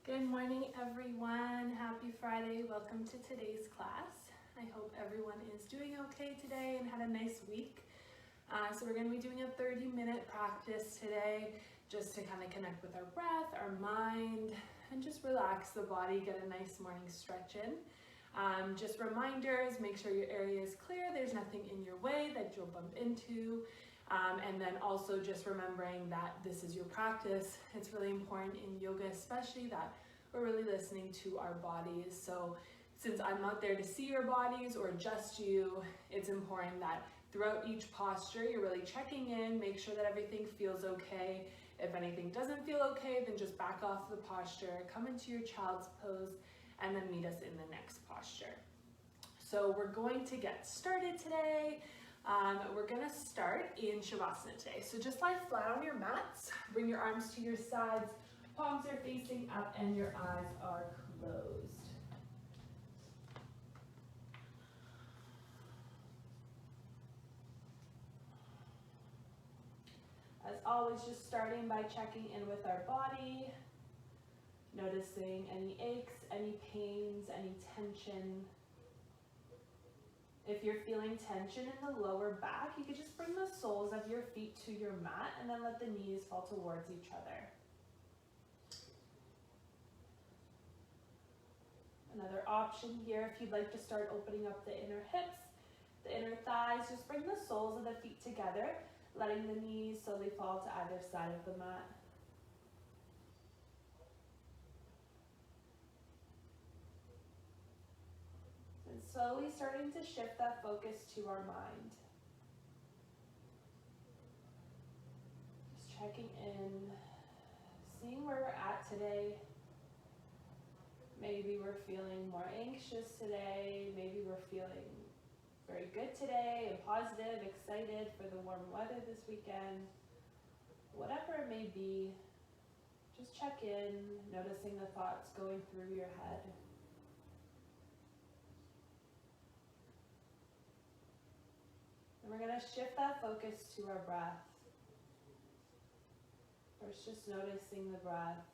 Good morning, everyone. Happy Friday. Welcome to today's class. I hope everyone is doing okay today and had a nice week. So we're going to be doing a 30-minute practice today just to kind of connect with our breath, our mind, and just relax the body, get a nice morning stretch in. Just reminders, make sure your area is clear, there's nothing in your way that you'll bump into. And then also just remembering that this is your practice. It's really important in yoga especially that we're really listening to our bodies. So since I'm not there to see your bodies or adjust you, it's important that throughout each posture you're really checking in, make sure that everything feels okay. If anything doesn't feel okay, then just back off the posture, come into your child's pose, and then meet us in the next posture. So we're going to get started today. We're gonna start in Shavasana today. So just lie flat on your mats, bring your arms to your sides, palms are facing up and your eyes are closed. As always, just starting by checking in with our body, noticing any aches, any pains, any tension. If you're feeling tension in the lower back, you could just bring the soles of your feet to your mat and then let the knees fall towards each other. Another option here, if you'd like to start opening up the inner hips, the inner thighs, just bring the soles of the feet together, letting the knees slowly fall to either side of the mat. And slowly starting to shift that focus to our mind. Just checking in, seeing where we're at today. Maybe we're feeling more anxious today. Maybe we're feeling very good today and positive, excited for the warm weather this weekend. Whatever it may be, just check in, noticing the thoughts going through your head. And we're going to shift that focus to our breath. First, just noticing the breath.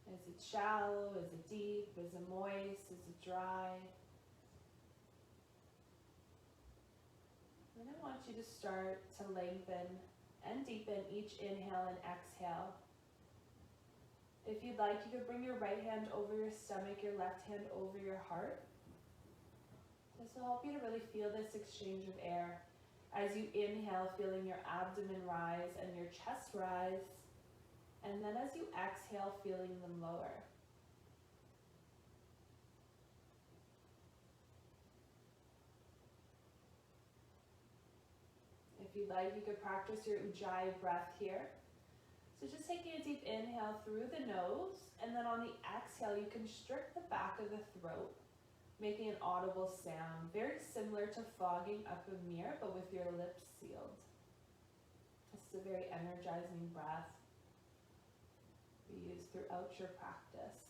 Is it shallow? Is it deep? Is it moist? Is it dry? And I want you to start to lengthen and deepen each inhale and exhale. If you'd like, you could bring your right hand over your stomach, your left hand over your heart. This will help you to really feel this exchange of air. As you inhale, feeling your abdomen rise and your chest rise. And then as you exhale, feeling them lower. If you'd like, you could practice your Ujjayi breath here. So just taking a deep inhale through the nose, and then on the exhale, you constrict the back of the throat, making an audible sound, very similar to fogging up a mirror, but with your lips sealed. This is a very energizing breath we use throughout your practice.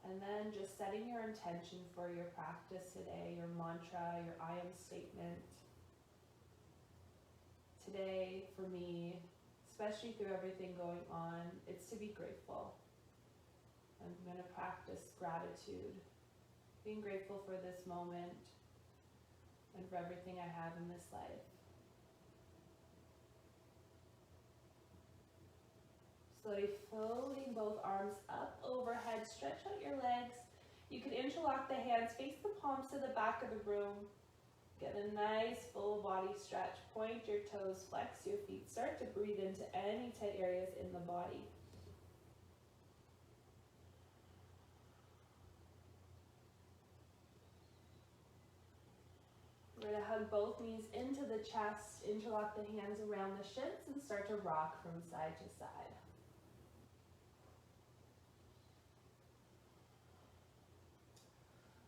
And then just setting your intention for your practice today, your mantra, your I am statement. Today, for me, especially through everything going on, it's to be grateful. I'm going to practice gratitude, being grateful for this moment and for everything I have in this life. Slowly folding both arms up overhead, stretch out your legs. You could interlock the hands, face the palms to the back of the room. Get a nice full body stretch. Point your toes, flex your feet. Start to breathe into any tight areas in the body. We're going to hug both knees into the chest, interlock the hands around the shins, and start to rock from side to side.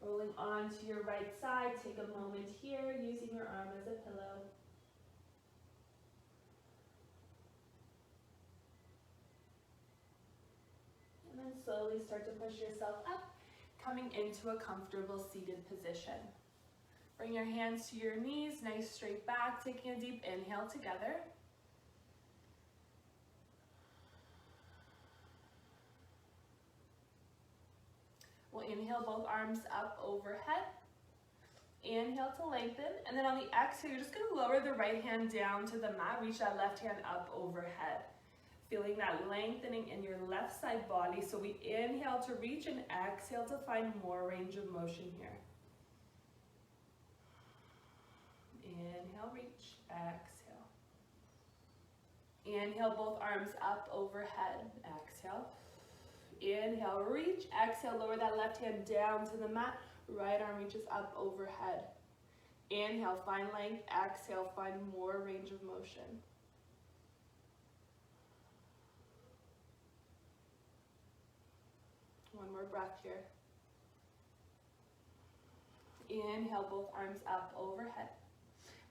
Rolling on to your right side, take a moment here, using your arm as a pillow. And then slowly start to push yourself up, coming into a comfortable seated position. Bring your hands to your knees, nice straight back, taking a deep inhale together. We'll inhale both arms up overhead. Inhale to lengthen, and then on the exhale, you're just going to lower the right hand down to the mat, reach that left hand up overhead. Feeling that lengthening in your left side body. So we inhale to reach and exhale to find more range of motion here. Inhale, reach, exhale. Inhale, both arms up overhead, exhale. Inhale, reach, exhale, lower that left hand down to the mat, right arm reaches up overhead. Inhale, find length, exhale, find more range of motion. One more breath here. Inhale, both arms up overhead.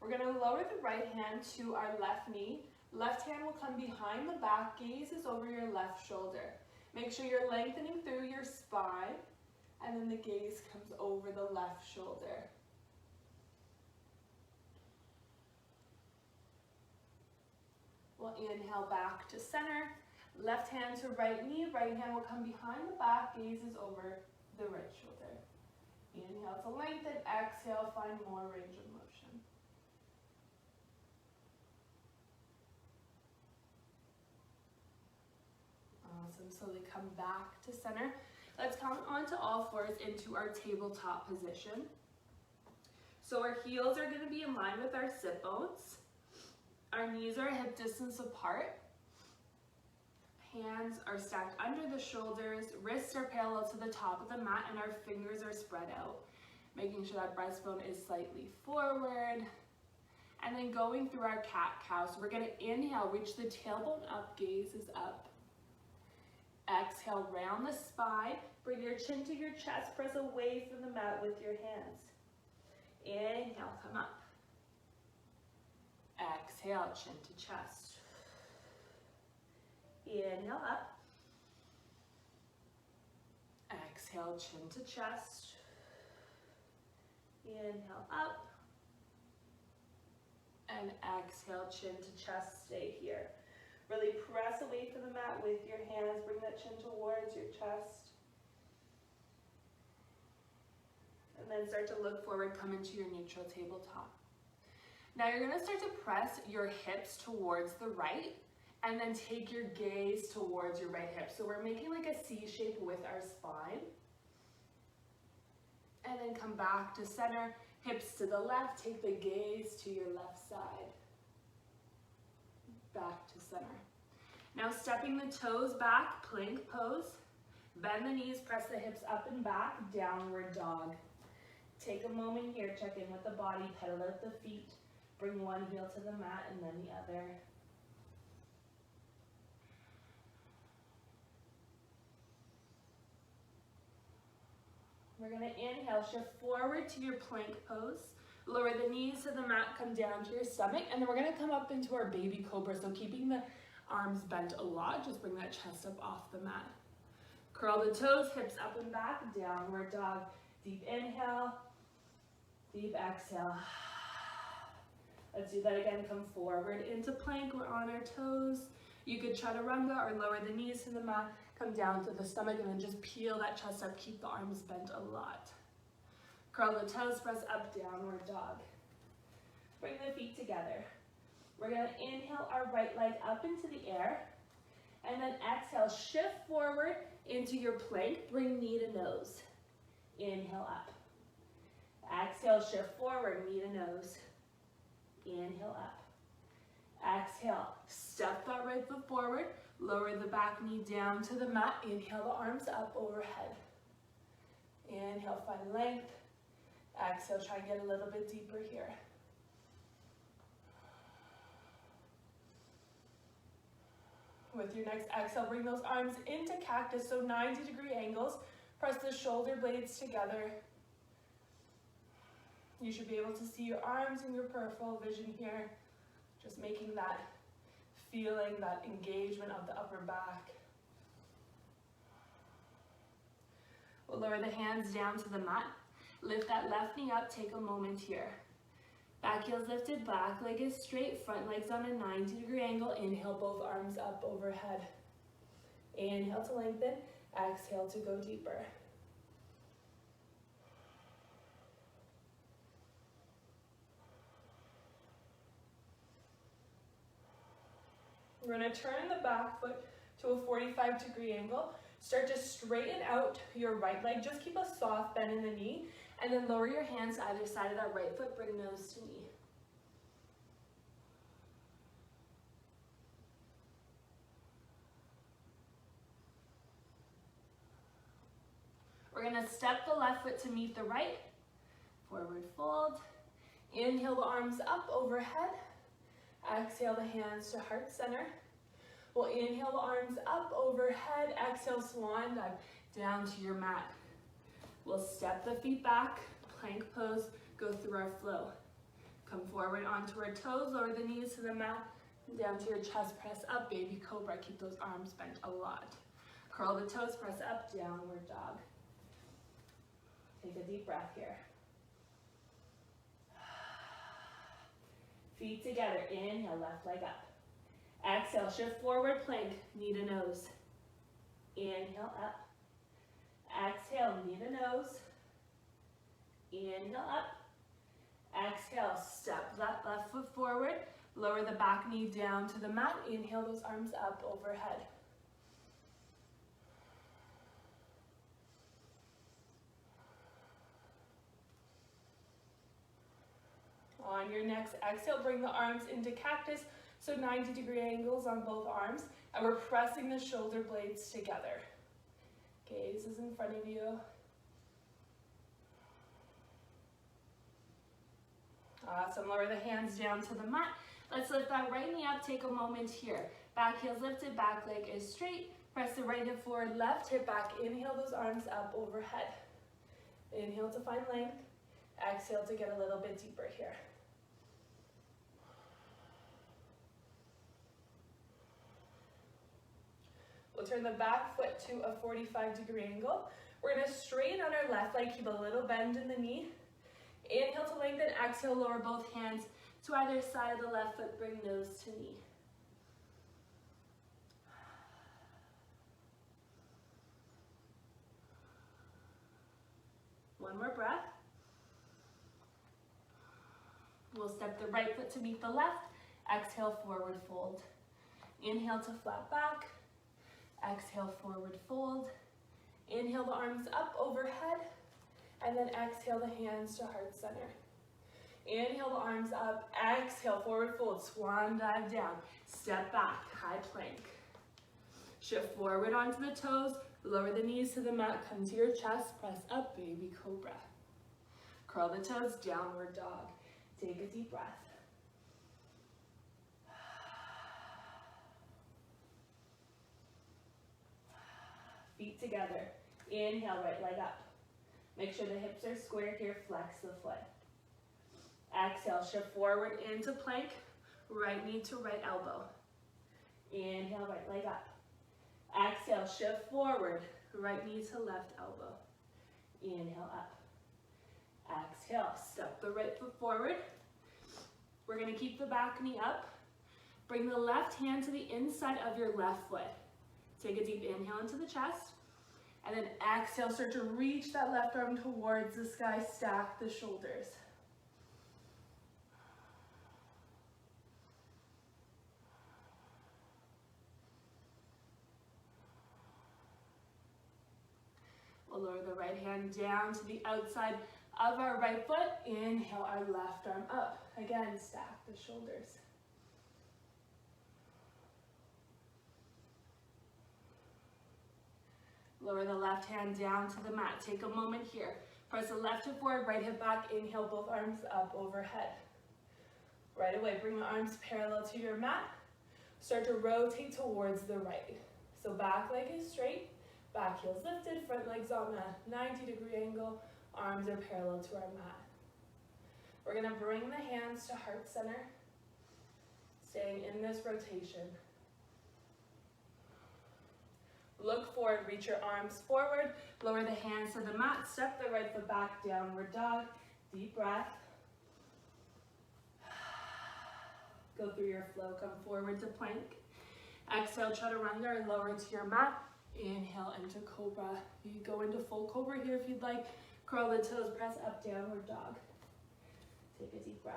We're going to lower the right hand to our left knee. Left hand will come behind the back, gaze is over your left shoulder. Make sure you're lengthening through your spine, and then the gaze comes over the left shoulder. We'll inhale back to center. Left hand to right knee, right hand will come behind the back, gaze is over the right shoulder. Inhale to lengthen, exhale, find more range of motion. Awesome, slowly come back to center. Let's come onto all fours into our tabletop position. So our heels are going to be in line with our sit bones. Our knees are hip distance apart. Hands are stacked under the shoulders, wrists are parallel to the top of the mat, and our fingers are spread out. Making sure that breastbone is slightly forward. And then going through our cat-cow. So we're going to inhale, reach the tailbone up, gaze is up. Exhale, round the spine. Bring your chin to your chest, press away from the mat with your hands. Inhale, come up. Exhale, chin to chest. Inhale up. Exhale, chin to chest. Inhale up. And exhale, chin to chest. Stay here. Really press away from the mat with your hands. Bring that chin towards your chest. And then start to look forward, come into your neutral tabletop. Now you're going to start to press your hips towards the right, and then take your gaze towards your right hip. So we're making like a C shape with our spine. And then come back to center, hips to the left, take the gaze to your left side. Back to center. Now stepping the toes back, plank pose. Bend the knees, press the hips up and back, downward dog. Take a moment here, check in with the body, pedal out the feet. Bring one heel to the mat and then the other. We're going to inhale, shift forward to your plank pose. Lower the knees to the mat, come down to your stomach, and then we're going to come up into our baby cobra. So keeping the arms bent a lot, just bring that chest up off the mat. Curl the toes, hips up and back, downward dog. Deep inhale, deep exhale. Let's do that again. Come forward into plank. We're on our toes. You could chaturanga or lower the knees to the mat. Come down to the stomach and then just peel that chest up. Keep the arms bent a lot. Curl the toes, press up, downward dog. Bring the feet together. We're going to inhale our right leg up into the air. And then exhale, shift forward into your plank. Bring knee to nose. Inhale up. Exhale, shift forward, knee to nose. Inhale up. Exhale, step that right foot forward. Lower the back knee down to the mat. Inhale the arms up overhead. Inhale, find length. Exhale, try and get a little bit deeper here. With your next exhale, bring those arms into cactus, so 90-degree angles. Press the shoulder blades together. You should be able to see your arms in your peripheral vision here. Just making that feeling, that engagement of the upper back. We'll lower the hands down to the mat. Lift that left knee up, take a moment here. Back heel's lifted, back leg is straight, front leg's on a 90-degree angle. Inhale, both arms up overhead. Inhale to lengthen, exhale to go deeper. We're going to turn the back foot to a 45-degree angle. Start to straighten out your right leg. Just keep a soft bend in the knee, and then lower your hands to either side of that right foot. Bring nose to knee. We're going to step the left foot to meet the right. Forward fold. Inhale the arms up overhead. Exhale the hands to heart center. We'll inhale the arms up overhead. Exhale, swan dive down to your mat. We'll step the feet back, plank pose, go through our flow. Come forward onto our toes, lower the knees to the mat, and down to your chest, press up, baby cobra. Keep those arms bent a lot. Curl the toes, press up, downward dog. Take a deep breath here. Feet together, inhale, left leg up. Exhale, shift forward, plank, knee to nose. Inhale, up. Exhale, knee to nose. Inhale, up. Exhale, step that left foot forward. Lower the back knee down to the mat. Inhale those arms up overhead. On your next exhale, bring the arms into cactus, so 90-degree angles on both arms, and we're pressing the shoulder blades together. Gaze is in front of you. Awesome, lower the hands down to the mat. Let's lift that right knee up, take a moment here. Back heel's lifted, back leg is straight. Press the right hip forward, left hip back. Inhale those arms up overhead. Inhale to find length. Exhale to get a little bit deeper here. We'll turn the back foot to a 45-degree angle. We're going to straighten on our left leg, keep a little bend in the knee. Inhale to lengthen, exhale, lower both hands to either side of the left foot, bring nose to knee. One more breath. We'll step the right foot to meet the left. Exhale, forward fold. Inhale to flat back. Exhale, forward fold. Inhale the arms up overhead. And then exhale the hands to heart center. Inhale the arms up. Exhale, forward fold. Swan dive down. Step back, high plank. Shift forward onto the toes. Lower the knees to the mat. Come to your chest. Press up, baby cobra. Curl the toes, downward dog. Take a deep breath. Feet together. Inhale, right leg up. Make sure the hips are square here. Flex the foot. Exhale, shift forward into plank. Right knee to right elbow. Inhale, right leg up. Exhale, shift forward. Right knee to left elbow. Inhale, up. Exhale, step the right foot forward. We're going to keep the back knee up. Bring the left hand to the inside of your left foot. Take a deep inhale into the chest. And then exhale, start to reach that left arm towards the sky. Stack the shoulders. We'll lower the right hand down to the outside of our right foot. Inhale our left arm up. Again, stack the shoulders. Lower the left hand down to the mat. Take a moment here. Press the left hip forward, right hip back. Inhale, both arms up overhead. Right away, bring the arms parallel to your mat. Start to rotate towards the right. So back leg is straight, back heel's lifted, front leg's on a 90-degree angle. Arms are parallel to our mat. We're going to bring the hands to heart center, staying in this rotation. Look forward, reach your arms forward, lower the hands to the mat, step the right foot back, downward dog, deep breath. Go through your flow, come forward to plank. Exhale, chaturanga, and lower to your mat. Inhale into cobra. You can go into full cobra here if you'd like. Curl the toes, press up, downward dog. Take a deep breath.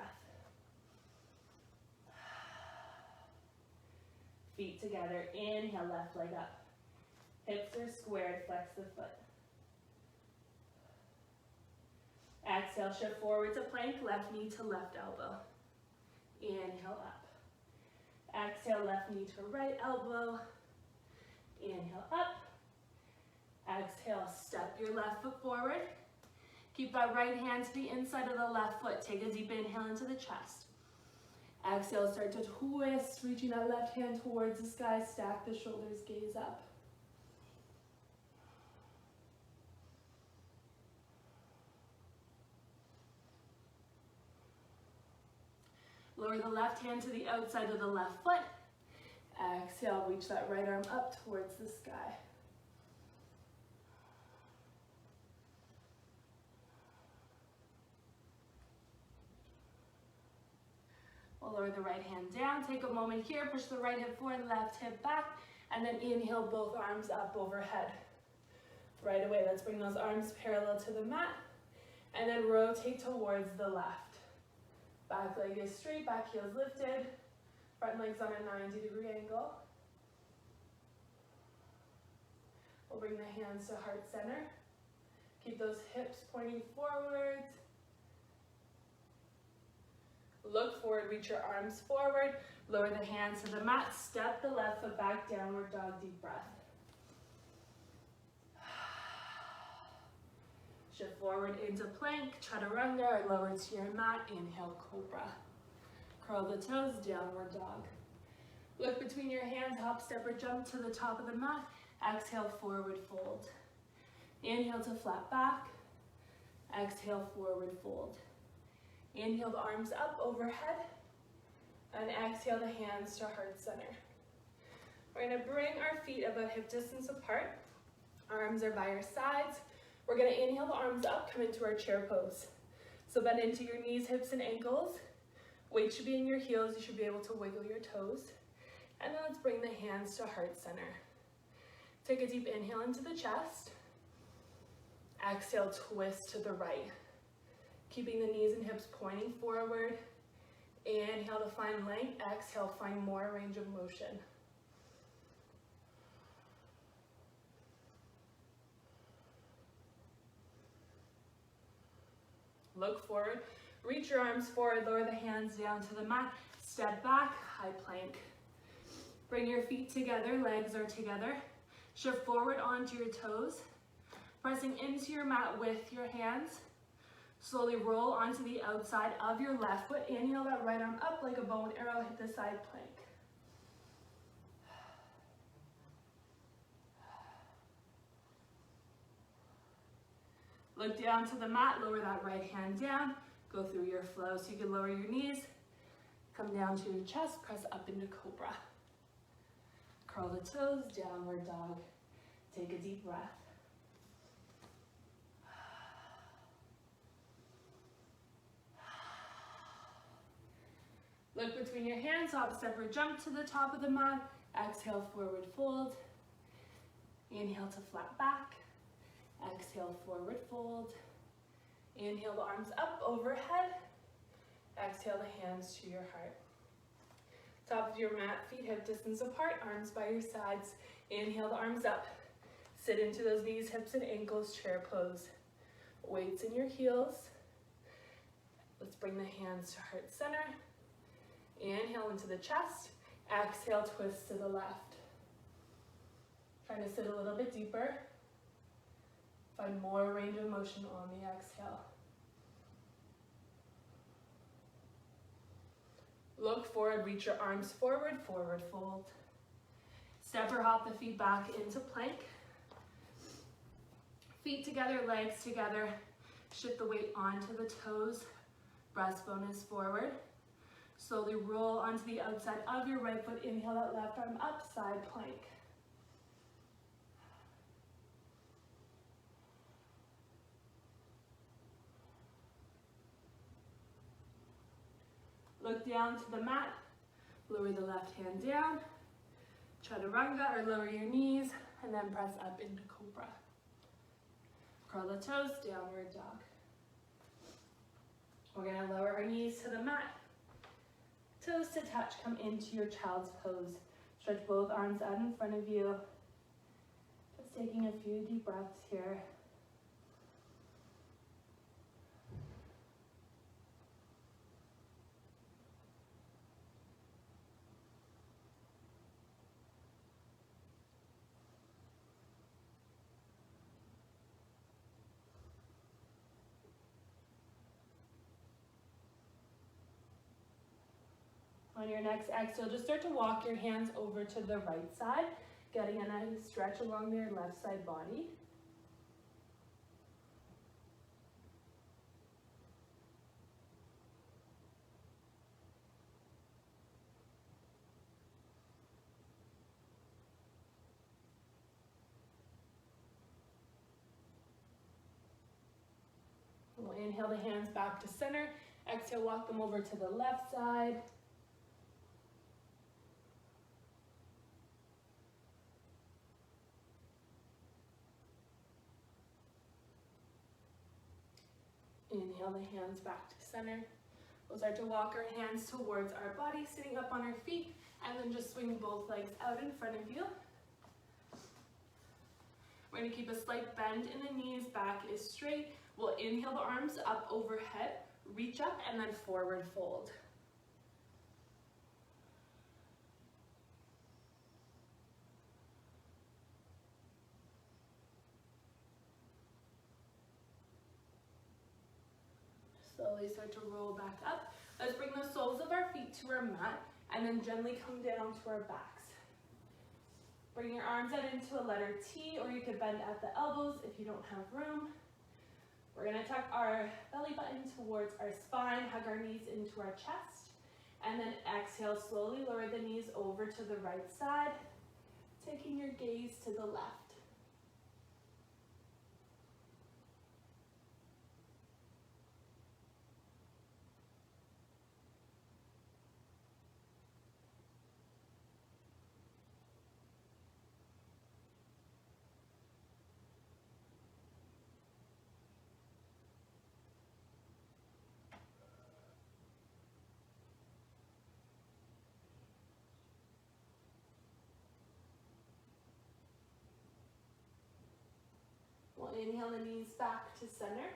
Feet together, inhale, left leg up. Hips are squared, flex the foot. Exhale, shift forward to plank, left knee to left elbow. Inhale up. Exhale, left knee to right elbow. Inhale up. Exhale, step your left foot forward. Keep that right hand to the inside of the left foot. Take a deep inhale into the chest. Exhale, start to twist, reaching that left hand towards the sky. Stack the shoulders, gaze up. Lower the left hand to the outside of the left foot. Exhale, reach that right arm up towards the sky. We'll lower the right hand down. Take a moment here, push the right hip forward, left hip back, and then inhale both arms up overhead. Right away, let's bring those arms parallel to the mat, and then rotate towards the left. Back leg is straight, back heel's lifted. Front leg's on a 90-degree angle. We'll bring the hands to heart center. Keep those hips pointing forward. Look forward, reach your arms forward. Lower the hands to the mat. Step the left foot back, downward dog, deep breath. Shift forward into plank, chaturanga, or lower to your mat. Inhale, cobra. Curl the toes, downward dog. Look between your hands, hop, step, or jump to the top of the mat. Exhale, forward fold. Inhale to flat back. Exhale, forward fold. Inhale the arms up overhead. And exhale the hands to heart center. We're gonna bring our feet about hip distance apart. Arms are by your sides. We're gonna inhale the arms up, come into our chair pose. So bend into your knees, hips, and ankles. Weight should be in your heels. You should be able to wiggle your toes. And then let's bring the hands to heart center. Take a deep inhale into the chest. Exhale, twist to the right. Keeping the knees and hips pointing forward. Inhale to find length. Exhale, find more range of motion. Look forward, reach your arms forward, lower the hands down to the mat, step back, high plank. Bring your feet together, legs are together. Shift forward onto your toes, pressing into your mat with your hands. Slowly roll onto the outside of your left foot. Inhale that right arm up like a bow and arrow, hit the side plank. Look down to the mat, lower that right hand down, go through your flow. So you can lower your knees, come down to your chest, press up into cobra. Curl the toes, downward dog. Take a deep breath. Look between your hands, hop, step, or jump to the top of the mat. Exhale, forward fold. Inhale to flat back. Exhale, forward fold. Inhale the arms up overhead. Exhale the hands to your heart. Top of your mat, feet hip distance apart, arms by your sides. Inhale the arms up. Sit into those knees, hips, and ankles, chair pose. Weights in your heels. Let's bring the hands to heart center. Inhale into the chest. Exhale, twist to the left. Trying to sit a little bit deeper. Find more range of motion on the exhale. Look forward, reach your arms forward, forward fold. Step or hop the feet back into plank. Feet together, legs together. Shift the weight onto the toes. Breastbone is forward. Slowly roll onto the outside of your right foot. Inhale that left arm up, side plank. Look down to the mat, lower the left hand down, chaturanga or lower your knees, and then press up into cobra. Curl the toes, downward dog. We're gonna lower our knees to the mat, toes to touch, come into your child's pose. Stretch both arms out in front of you. Just taking a few deep breaths here. On your next exhale, just start to walk your hands over to the right side, getting a nice stretch along your left side body. We'll inhale the hands back to center. Exhale, walk them over to the left side. Inhale the hands back to center. We'll start to walk our hands towards our body, sitting up on our feet, and then just swing both legs out in front of you. We're going to keep a slight bend in the knees, back is straight. We'll inhale the arms up overhead, reach up, and then forward fold. Slowly start to roll back up. Let's bring the soles of our feet to our mat and then gently come down to our backs. Bring your arms out into a letter T, or you could bend at the elbows if you don't have room. We're going to tuck our belly button towards our spine, hug our knees into our chest, and then exhale, slowly lower the knees over to the right side, taking your gaze to the left. We'll inhale the knees back to center.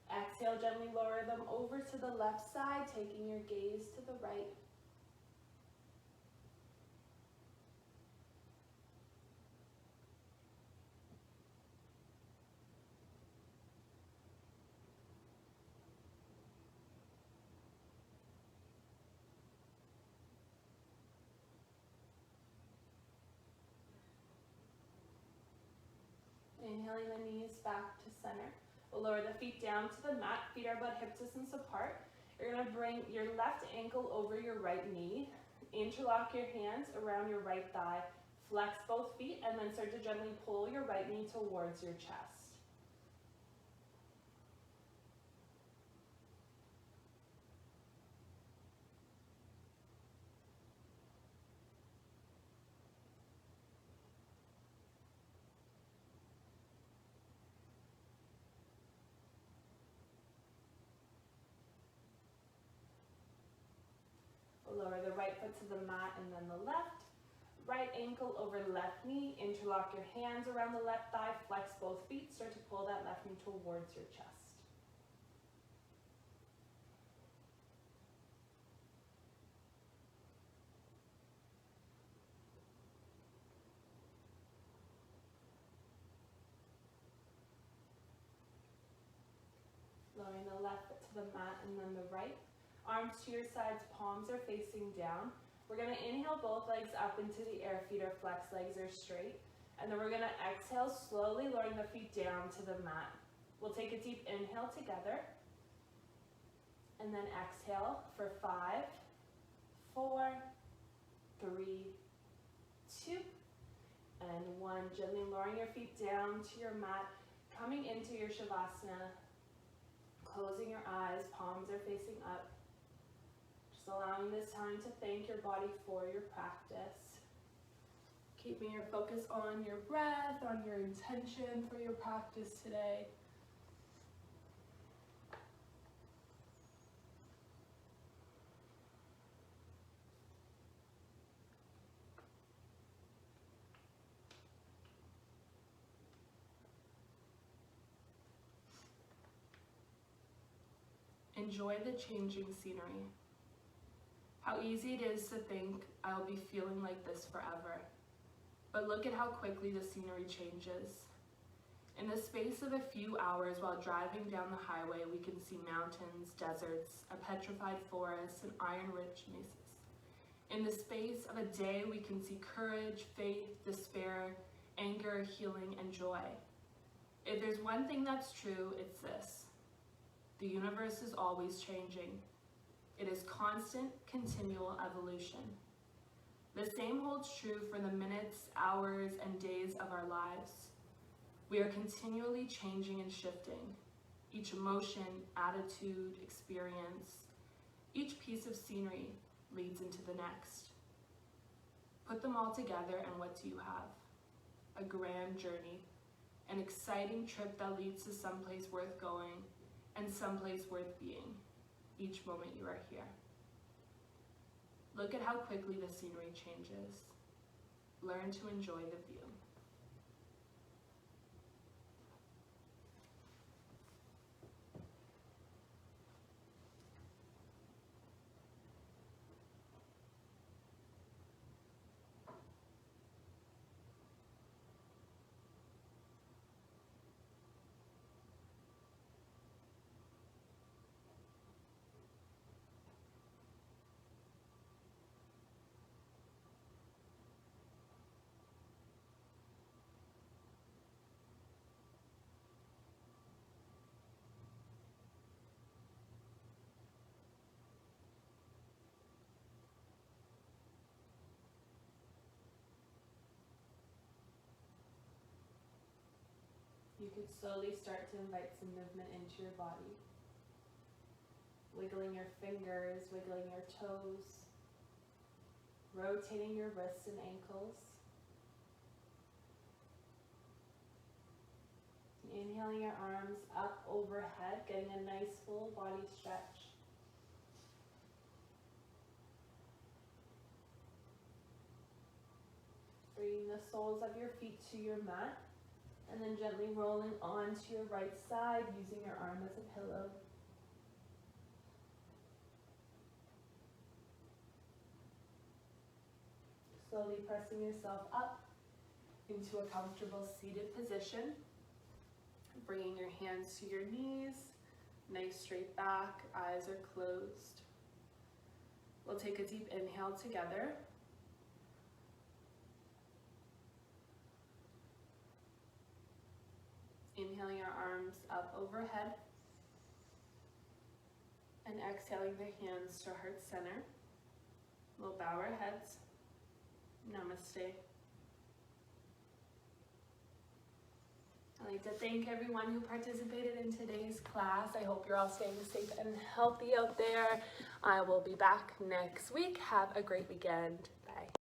Exhale, gently lower them over to the left side, taking your gaze to the right. Inhaling the knees back to center. We'll lower the feet down to the mat, feet are about hip distance apart. You're going to bring your left ankle over your right knee, interlock your hands around your right thigh, flex both feet, and then start to gently pull your right knee towards your chest. Lower the right foot to the mat and then the left. Right ankle over left knee, interlock your hands around the left thigh, flex both feet, start to pull that left knee towards your chest. Lowering the left foot to the mat and then the right. Arms to your sides, palms are facing down. We're going to inhale both legs up into the air, feet are flexed, legs are straight. And then we're going to exhale, slowly lowering the feet down to the mat. We'll take a deep inhale together. And then exhale for 5, 4, 3, 2, and 1. Gently lowering your feet down to your mat, coming into your Shavasana. Closing your eyes, palms are facing up. Just allowing this time to thank your body for your practice. Keeping your focus on your breath, on your intention for your practice today. Enjoy the changing scenery. How easy it is to think, I'll be feeling like this forever. But look at how quickly the scenery changes. In the space of a few hours while driving down the highway, we can see mountains, deserts, a petrified forest, and iron-rich mesas. In the space of a day, we can see courage, faith, despair, anger, healing, and joy. If there's one thing that's true, it's this. The universe is always changing. It is constant, continual evolution. The same holds true for the minutes, hours, and days of our lives. We are continually changing and shifting. Each emotion, attitude, experience, each piece of scenery leads into the next. Put them all together and what do you have? A grand journey, an exciting trip that leads to someplace worth going and someplace worth being. Each moment you are here. Look at how quickly the scenery changes. Learn to enjoy the view. You could slowly start to invite some movement into your body. Wiggling your fingers, wiggling your toes, rotating your wrists and ankles. Inhaling your arms up overhead, getting a nice full body stretch. Bringing the soles of your feet to your mat. And then gently rolling onto your right side, using your arm as a pillow. Slowly pressing yourself up into a comfortable seated position. Bringing your hands to your knees, nice straight back, eyes are closed. We'll take a deep inhale together. Inhaling our arms up overhead and exhaling the hands to heart center. We'll bow our heads. Namaste. I'd like to thank everyone who participated in today's class. I hope you're all staying safe and healthy out there. I will be back next week. Have a great weekend.